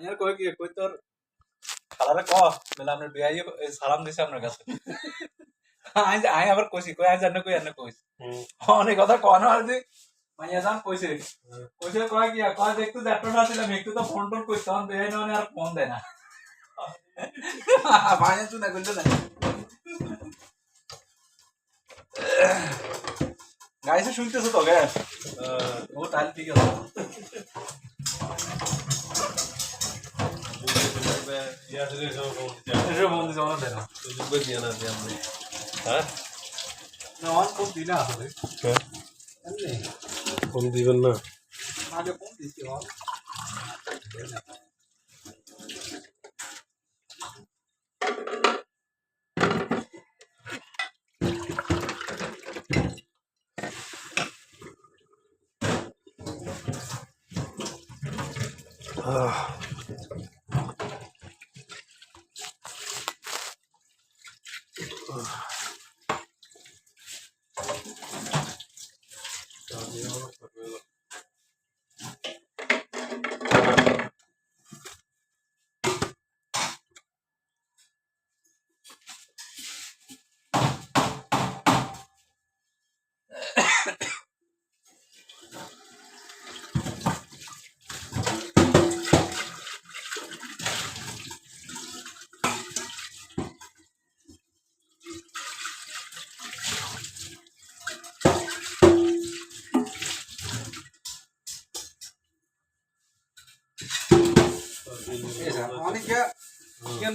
আর কই কি কই তোর খালারে ক বলে আমরা বিয়াই সালাম দিছে আপনার কাছে আই আবার কইছি কই আজ জানো কই আনে কইস অনেক কথা কোন আর দি মাইয়া জান কইছে কইছে কয় কি কয় দেখতো যাত্রা না ছিল একটু তো ফোন টোন কইছ তখন বেয়াই না আর ফোন দেয় না মাইয়া তুই না কইতে না গাইছে শুনতেছ তো গে ও তাল ঠিক আছে ফোন দিবেন না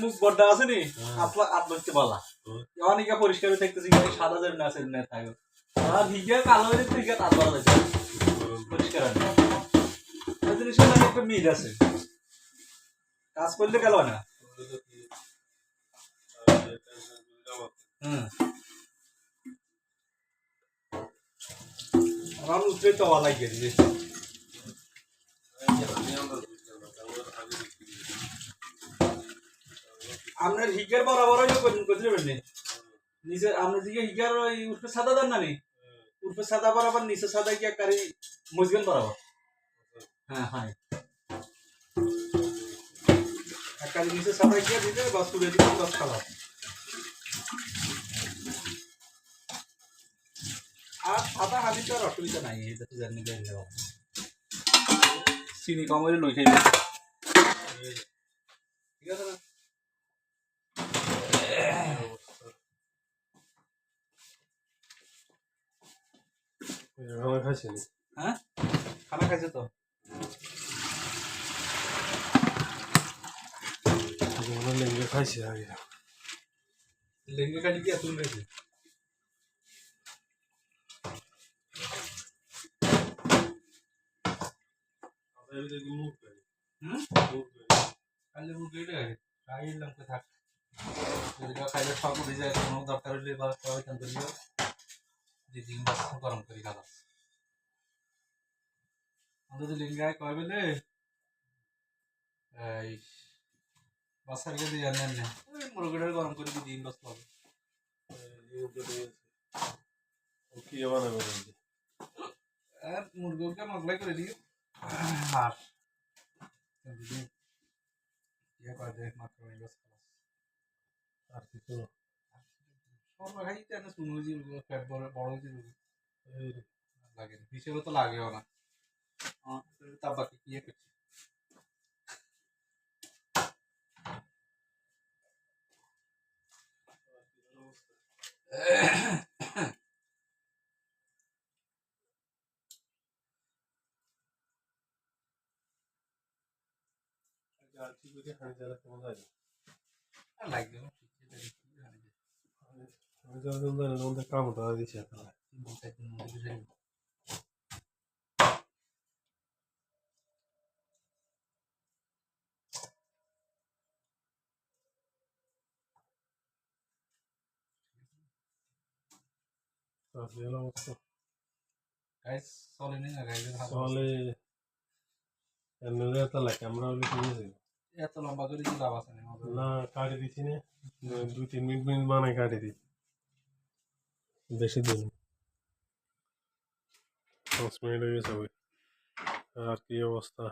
মুখ বড় আছে নি আপনার আট বসতে বলা অনেকে পরিষ্কার দেখতেছি সাদা জন্য আছে না থাকো আর হিগে কালো হয়ে তুই তার বলা যাচ্ছে পরিষ্কার ওই জিনিসটা একটা মিল আছে কাজ করলে গেল না আমার উঠলে তো ভালো লাগে আপনার হিগের বরাবর করতে পারবেন নিচে আপনার দিকে হিগার ওই উঠবে সাদা দেন না নি উঠবে সাদা বরাবর নিচে সাদা কি কারি মজগেন বরাবর হ্যাঁ হ্যাঁ কারি নিচে সাদা কি দিতে বাস তুলে দিতে বাস খাওয়া আর সাদা হাবি তো আর অসুবিধা নাই এটা তো জানি চিনি কম হলে লই খাই ঠিক আছে না খানা খাইছেন হ্যাঁ খানা খাইছে তো লেঙ্গে খাইছে আগে লেঙ্গে খালি কি তুমি খাইছে কালে মুখ কেটে গেছে খাইলাম তো থাক যদি খাইলে সব উঠে যায় কোনো দরকার হলে বা সবাই কান করিও দিন বাস গরম করি খাওয়া আমাদের তো লিঙ্গায় কয় বলে এই বাসার কাছে জানেন না ওই মুরগিটার গরম করে দিন বাস পাবে কি বানাবে আর মুরগিকে মগলাই করে দিও আর ইয়ে করে দেখ মাত্র বাস আর কিছু সব খাইতে না শুনুন যে পেট বড় বড় যে লাগে হিসেবে তো লাগেও না তা বাকি কি করছে কামটা দিছে এত লম্বা করে কি লাভ আছে না কাটি দিছি না 2-3 মিনিট বানাই কাটি দিই বেশি দিন 5 মিনিট হয়ে গেছে আর কি অবস্থা